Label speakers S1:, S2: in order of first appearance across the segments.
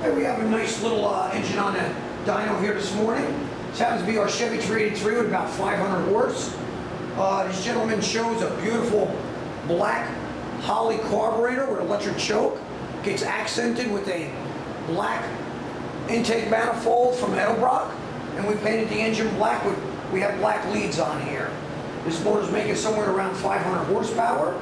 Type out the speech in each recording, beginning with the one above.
S1: Hey, we have a nice little engine on the dyno here this morning. This happens to be our Chevy 383 with about 500 horse. This gentleman shows a beautiful black Holley carburetor with electric choke. Gets accented with a black intake manifold from Edelbrock, and we painted the engine black with, we have black leads on here. This motor's making somewhere around 500 horsepower.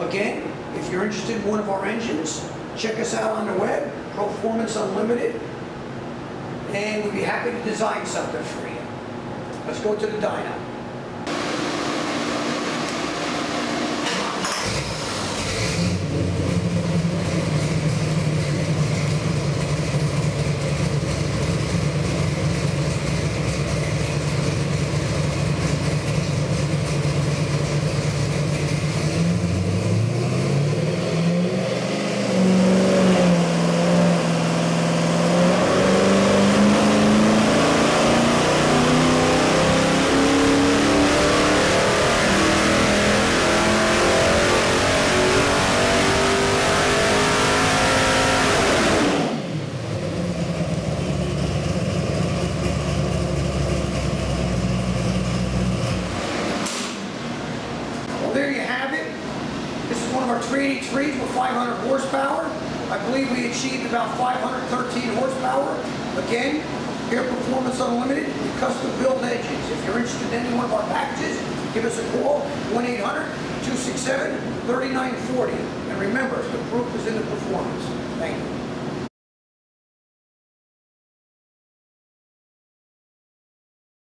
S1: Again, if you're interested in one of our engines, check us out on the web, Performance Unlimited, and we'd be happy to design something for you. Let's go to the dyno. Well, there you have it. This is one of our 383s with 500 horsepower. I believe we achieved about 513 horsepower. Again, here at Performance Unlimited, we custom build engines. If you're interested in any one of our packages, give us a call, 1-800-267-3940. And remember, the proof is in the performance. Thank you.